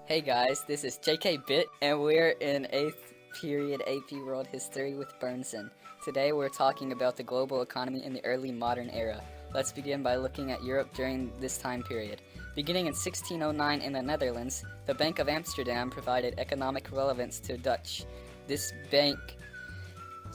Hey guys, this is JK Bit, and we're in 8th period AP World History with Burnson. Today we're talking about the global economy in the early modern era. Let's begin by looking at Europe during this time period. Beginning in 1609 in the Netherlands, the Bank of Amsterdam provided economic relevance to Dutch. This bank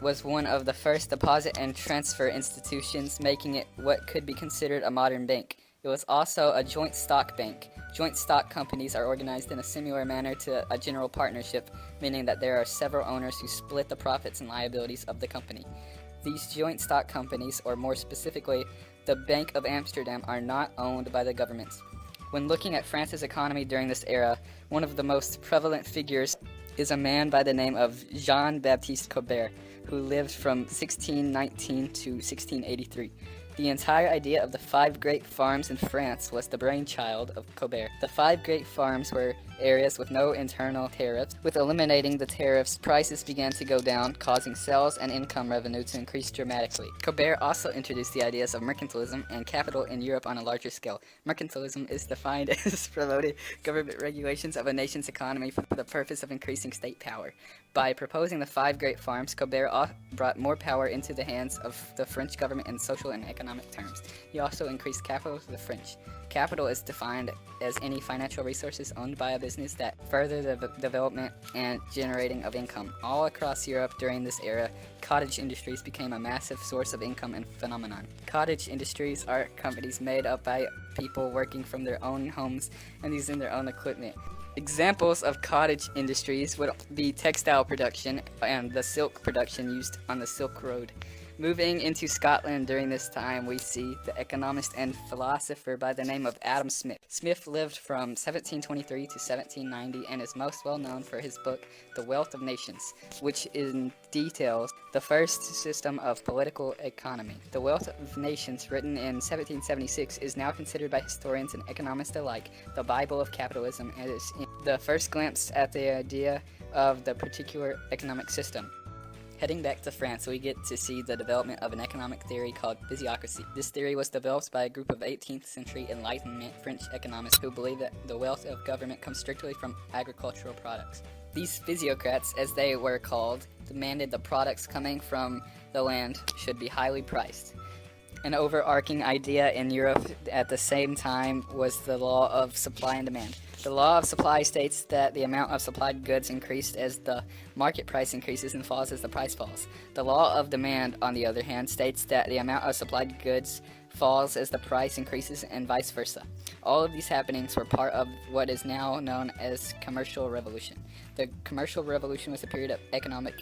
was one of the first deposit and transfer institutions, making it what could be considered a modern bank. It was also a joint stock bank. Joint stock companies are organized in a similar manner to a general partnership, meaning that there are several owners who split the profits and liabilities of the company. These joint stock companies, or more specifically, the Bank of Amsterdam, are not owned by the government. When looking at France's economy during this era, one of the most prevalent figures is a man by the name of Jean-Baptiste Colbert, who lived from 1619 to 1683. The entire idea of the 5 great farms in France was the brainchild of Colbert. The 5 great farms were areas with no internal tariffs. With eliminating the tariffs, prices began to go down, causing sales and income revenue to increase dramatically. Colbert also introduced the ideas of mercantilism and capital in Europe on a larger scale. Mercantilism is defined as promoting government regulations of a nation's economy for the purpose of increasing state power. By proposing the 5 great farms, Colbert brought more power into the hands of the French government in social and economic terms. He also increased capital to the French. Capital is defined as any financial resources owned by a business that further the development and generating of income. All across Europe during this era, cottage industries became a massive source of income and phenomenon. Cottage industries are companies made up by people working from their own homes and using their own equipment. Examples of cottage industries would be textile production and the silk production used on the Silk Road. Moving into Scotland during this time, we see the economist and philosopher by the name of Adam Smith. Smith lived from 1723 to 1790 and is most well known for his book, The Wealth of Nations, which details the first system of political economy. The Wealth of Nations, written in 1776, is now considered by historians and economists alike the Bible of capitalism and is the first glimpse at the idea of the particular economic system. Heading back to France, we get to see the development of an economic theory called physiocracy. This theory was developed by a group of 18th century Enlightenment French economists who believe that the wealth of government comes strictly from agricultural products. These physiocrats, as they were called, demanded the products coming from the land should be highly priced. An overarching idea in Europe at the same time was the law of supply and demand. The law of supply states that the amount of supplied goods increased as the market price increases and falls as the price falls. The law of demand, on the other hand, states that the amount of supplied goods falls as the price increases and vice versa. All of these happenings were part of what is now known as commercial revolution. The commercial revolution was a period of economic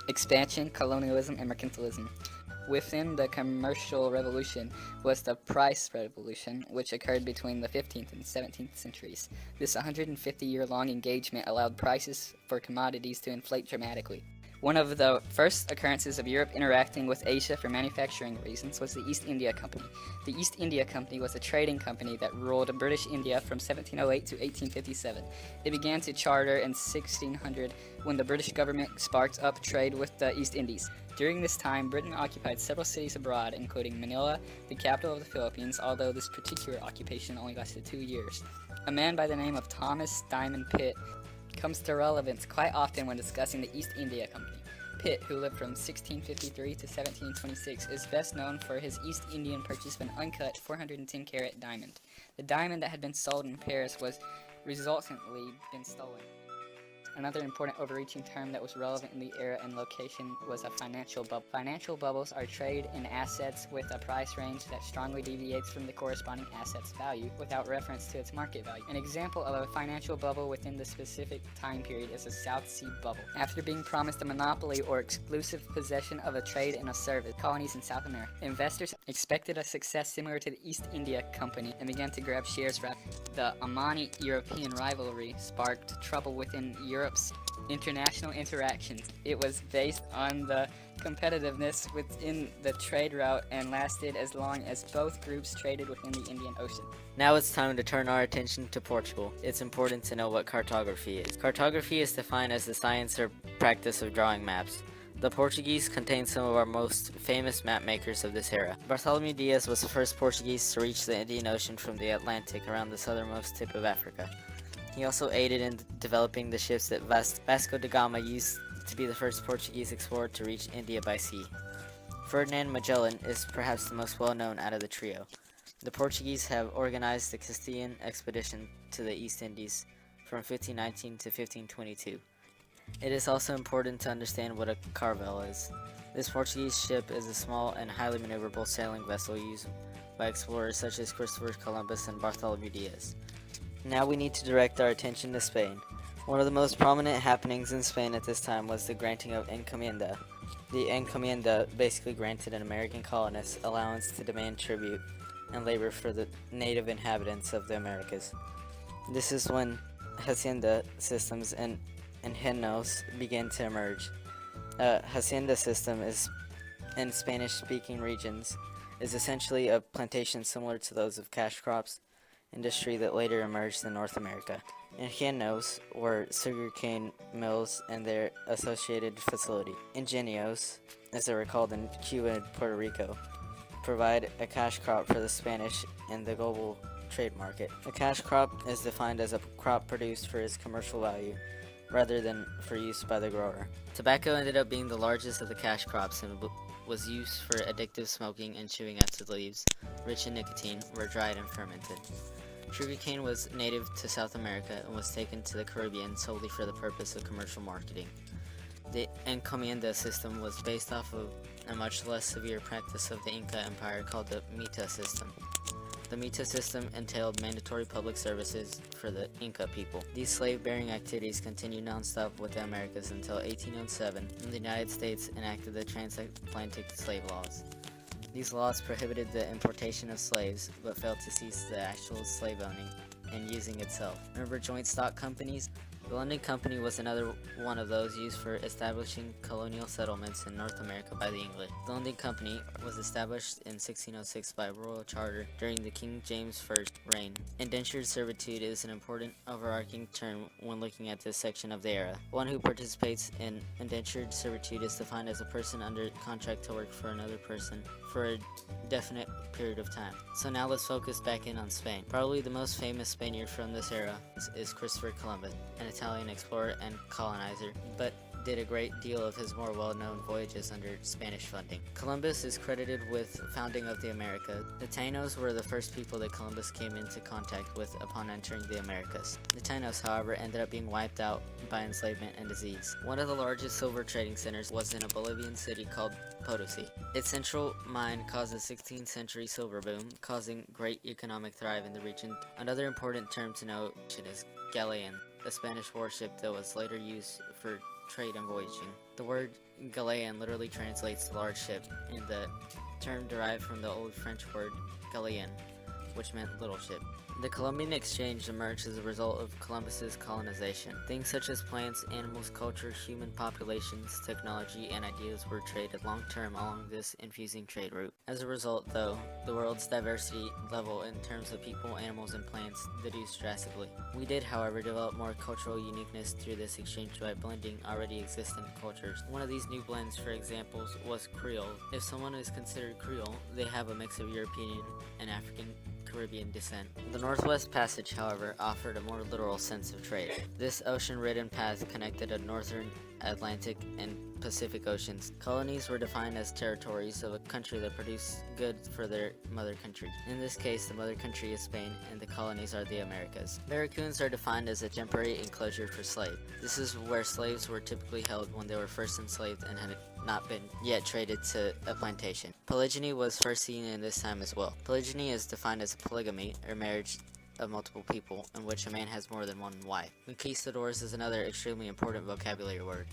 expansion, colonialism, and mercantilism. Within the commercial revolution was the price revolution, which occurred between the 15th and 17th centuries. This 150-year-long engagement allowed prices for commodities to inflate dramatically. One of the first occurrences of Europe interacting with Asia for manufacturing reasons was the East India Company. The East India Company was a trading company that ruled British India from 1708 to 1857. It began to charter in 1600 when the British government sparked up trade with the East Indies. During this time, Britain occupied several cities abroad, including Manila, the capital of the Philippines, although this particular occupation only lasted 2 years. A man by the name of Thomas Diamond Pitt comes to relevance quite often when discussing the East India Company. Pitt, who lived from 1653 to 1726, is best known for his East Indian purchase of an uncut 410-carat diamond. The diamond that had been sold in Paris was resultantly been stolen. Another important overreaching term that was relevant in the era and location was a financial bubble. Financial bubbles are trade in assets with a price range that strongly deviates from the corresponding asset's value without reference to its market value. An example of a financial bubble within the specific time period is the South Sea Bubble. After being promised a monopoly or exclusive possession of a trade and a service, colonies in South America, investors expected a success similar to the East India Company and began to grab shares rapidly. The Omani-European rivalry sparked trouble within Europe's international interactions. It was based on the competitiveness within the trade route and lasted as long as both groups traded within the Indian Ocean. Now it's time to turn our attention to Portugal. It's important to know what cartography is. Cartography is defined as the science or practice of drawing maps. The Portuguese contain some of our most famous map makers of this era. Bartholomew Diaz was the first Portuguese to reach the Indian Ocean from the Atlantic around the southernmost tip of Africa. He also aided in developing the ships that Vasco da Gama used to be the first Portuguese explorer to reach India by sea. Ferdinand Magellan is perhaps the most well-known out of the trio. The Portuguese have organized the Castilian expedition to the East Indies from 1519 to 1522. It is also important to understand what a caravel is. This Portuguese ship is a small and highly maneuverable sailing vessel used by explorers such as Christopher Columbus and Bartholomew Diaz. Now we need to direct our attention to Spain. One of the most prominent happenings in Spain at this time was the granting of encomienda. The encomienda basically granted an American colonist allowance to demand tribute and labor for the native inhabitants of the Americas. This is when hacienda systems and ingenios began to emerge. A hacienda system is in Spanish-speaking regions is essentially a plantation similar to those of cash crops industry that later emerged in North America. Ingenios were sugarcane mills and their associated facility. Ingenios, as they were called in Cuba and Puerto Rico, provide a cash crop for the Spanish and the global trade market. A cash crop is defined as a crop produced for its commercial value, rather than for use by the grower. Tobacco ended up being the largest of the cash crops and was used for addictive smoking and chewing as the leaves, rich in nicotine, were dried and fermented. Sugarcane was native to South America and was taken to the Caribbean solely for the purpose of commercial marketing. The encomienda system was based off of a much less severe practice of the Inca Empire called the Mita system. The Mita system entailed mandatory public services for the Inca people. These slave-bearing activities continued non-stop with the Americas until 1807, when the United States enacted the transatlantic slave laws. These laws prohibited the importation of slaves, but failed to cease the actual slave owning and using itself. Remember joint stock companies? The London Company was another one of those used for establishing colonial settlements in North America by the English. The London Company was established in 1606 by royal charter during the King James I reign. Indentured servitude is an important overarching term when looking at this section of the era. One who participates in indentured servitude is defined as a person under contract to work for another person for a definite period of time. So now let's focus back in on Spain. Probably the most famous Spaniard from this era is Christopher Columbus, an Italian explorer and colonizer, but did a great deal of his more well-known voyages under Spanish funding. Columbus is credited with founding of the Americas. The Taínos were the first people that Columbus came into contact with upon entering the Americas. The Taínos, however, ended up being wiped out by enslavement and disease. One of the largest silver trading centers was in a Bolivian city called Potosi. Its central mine caused a 16th century silver boom, causing great economic thrive in the region. Another important term to note is galleon, a Spanish warship that was later used for trade and voyaging. The word galleon literally translates to large ship, and the term derived from the old French word galleon, which meant little ship. The Columbian Exchange emerged as a result of Columbus's colonization. Things such as plants, animals, culture, human populations, technology, and ideas were traded long-term along this infusing trade route. As a result, though, the world's diversity level in terms of people, animals, and plants reduced drastically. We did, however, develop more cultural uniqueness through this exchange by blending already existing cultures. One of these new blends, for example, was Creole. If someone is considered Creole, they have a mix of European and African Caribbean descent. The Northwest Passage, however, offered a more literal sense of trade. This ocean-ridden path connected the northern Atlantic and Pacific Oceans. Colonies were defined as territories of a country that produced goods for their mother country. In this case, the mother country is Spain, and the colonies are the Americas. Barracoons are defined as a temporary enclosure for slaves. This is where slaves were typically held when they were first enslaved and had not been yet traded to a plantation. Polygyny was first seen in this time as well. Polygyny is defined as polygamy, or marriage of multiple people, in which a man has more than one wife. Conquistadors is another extremely important vocabulary word.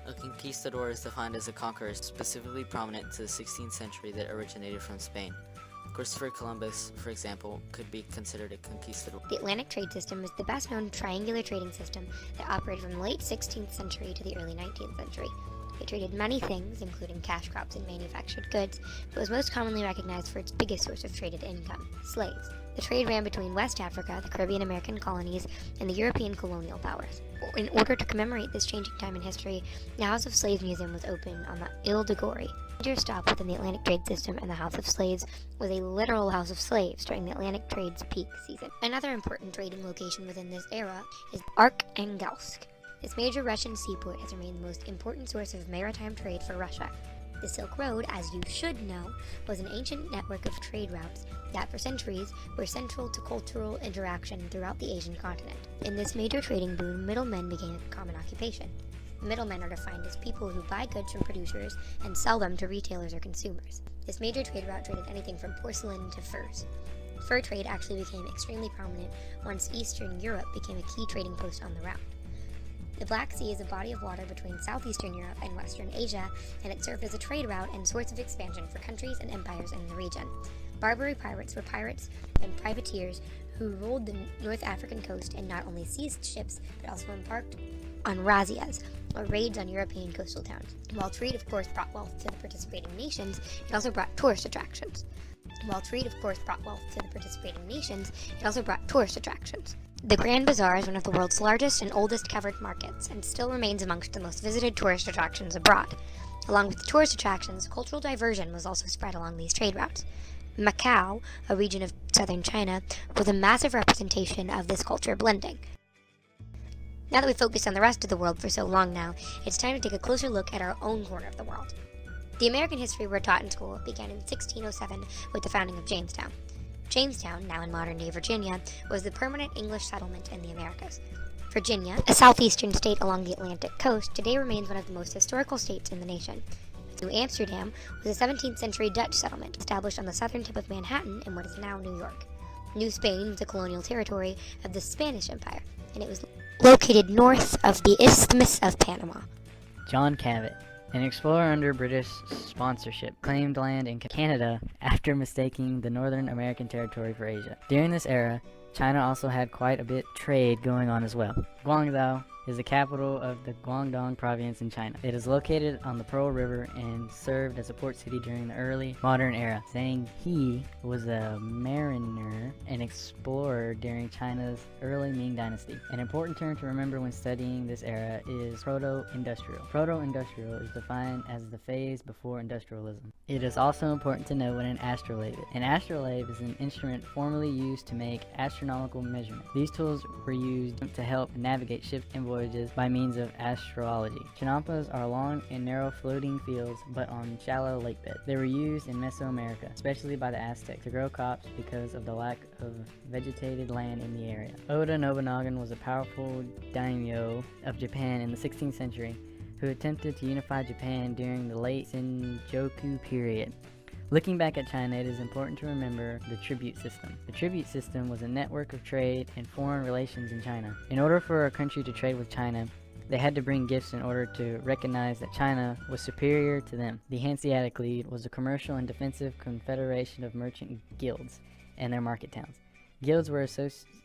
A conquistador is defined as a conqueror specifically prominent to the 16th century that originated from Spain. Christopher Columbus, for example, could be considered a conquistador. The Atlantic trade system was the best known triangular trading system that operated from the late 16th century to the early 19th century. It traded many things, including cash crops and manufactured goods, but was most commonly recognized for its biggest source of traded income, slaves. The trade ran between West Africa, the Caribbean American colonies, and the European colonial powers. In order to commemorate this changing time in history, the House of Slaves Museum was opened on the Ile de Gorée. A major stop within the Atlantic trade system, and the House of Slaves was a literal house of slaves during the Atlantic trade's peak season. Another important trading location within this era is Arkhangelsk. This major Russian seaport has remained the most important source of maritime trade for Russia. The Silk Road, as you should know, was an ancient network of trade routes that for centuries were central to cultural interaction throughout the Asian continent. In this major trading boom, middlemen became a common occupation. Middlemen are defined as people who buy goods from producers and sell them to retailers or consumers. This major trade route traded anything from porcelain to furs. Fur trade actually became extremely prominent once Eastern Europe became a key trading post on the route. The Black Sea is a body of water between southeastern Europe and western Asia, and it served as a trade route and source of expansion for countries and empires in the region. Barbary pirates were pirates and privateers who ruled the North African coast and not only seized ships, but also embarked on razzias, or raids on European coastal towns. While trade, of course, brought wealth to the participating nations, it also brought tourist attractions. The Grand Bazaar is one of the world's largest and oldest covered markets, and still remains amongst the most visited tourist attractions abroad. Along with the tourist attractions, cultural diversion was also spread along these trade routes. Macau, a region of southern China, was a massive representation of this culture blending. Now that we've focused on the rest of the world for so long now, it's time to take a closer look at our own corner of the world. The American history we're taught in school began in 1607 with the founding of Jamestown. Jamestown, now in modern-day Virginia, was the permanent English settlement in the Americas. Virginia, a southeastern state along the Atlantic coast, today remains one of the most historical states in the nation. New Amsterdam was a 17th century Dutch settlement established on the southern tip of Manhattan in what is now New York. New Spain was a colonial territory of the Spanish Empire, and it was located north of the Isthmus of Panama. John Cabot, an explorer under British sponsorship, claimed land in Canada after mistaking the Northern American territory for Asia. During this era, China also had quite a bit of trade going on as well. Guangzhou is the capital of the Guangdong province in China. It is located on the Pearl River and served as a port city during the early modern era. Zhang He was a mariner and explorer during China's early Ming Dynasty. An important term to remember when studying this era is proto-industrial. Proto-industrial is defined as the phase before industrialism. It is also important to know what an astrolabe is. An astrolabe is an instrument formerly used to make astronomical measurements. These tools were used to help navigate ships and voyages by means of astrology. Chinampas are long and narrow floating fields but on shallow lake beds. They were used in Mesoamerica, especially by the Aztecs, to grow crops because of the lack of vegetated land in the area. Oda Nobunaga was a powerful daimyo of Japan in the 16th century who attempted to unify Japan during the late Sengoku period. Looking back at China, it is important to remember the tribute system. The tribute system was a network of trade and foreign relations in China. In order for a country to trade with China, they had to bring gifts in order to recognize that China was superior to them. The Hanseatic League was a commercial and defensive confederation of merchant guilds and their market towns. Guilds were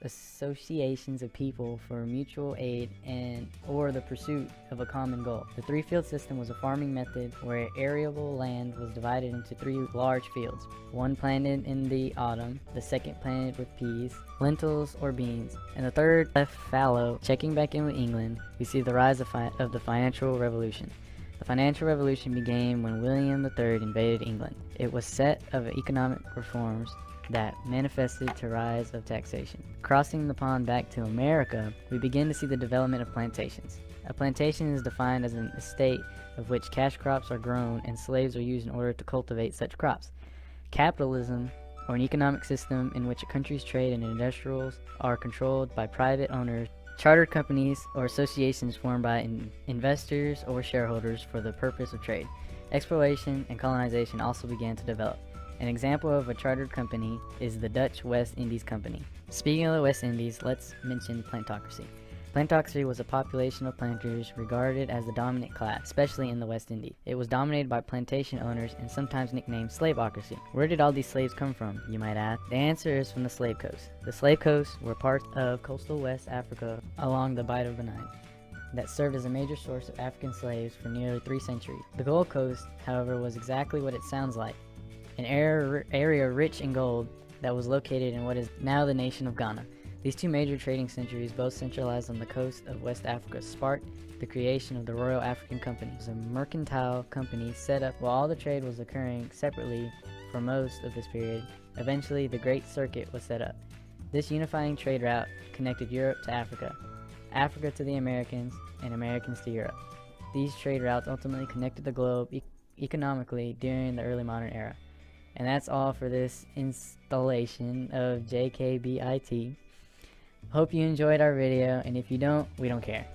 associations of people for mutual aid and or the pursuit of a common goal. The three-field system was a farming method where arable land was divided into three large fields, one planted in the autumn, the second planted with peas, lentils, or beans, and the third left fallow. Checking back in with England, we see the rise of the Financial Revolution. The Financial Revolution began when William III invaded England. It was a set of economic reforms that manifested to rise of taxation. Crossing the pond back to America, we begin to see the development of plantations. A plantation is defined as an estate of which cash crops are grown and slaves are used in order to cultivate such crops. Capitalism, or an economic system in which a country's trade and industrials are controlled by private owners, chartered companies, or associations formed by investors or shareholders for the purpose of trade. Exploration and colonization also began to develop. An example of a chartered company is the Dutch West Indies Company. Speaking of the West Indies, let's mention plantocracy. Plantocracy was a population of planters regarded as the dominant class, especially in the West Indies. It was dominated by plantation owners and sometimes nicknamed slaveocracy. Where did all these slaves come from, you might ask? The answer is from the slave coast. The slave coasts were parts of coastal West Africa along the Bight of Benin. that served as a major source of African slaves for nearly 3 centuries. The Gold Coast, however, was exactly what it sounds like, an area rich in gold that was located in what is now the nation of Ghana. These two major trading centuries, both centralized on the coast of West Africa, sparked the creation of the Royal African Company. It was a mercantile company set up while all the trade was occurring separately for most of this period. Eventually, the Great Circuit was set up. This unifying trade route connected Europe to Africa, Africa to the Americans, and Americans to Europe. These trade routes ultimately connected the globe economically during the early modern era. And that's all for this installation of JKBIT. Hope you enjoyed our video, and if you don't, we don't care.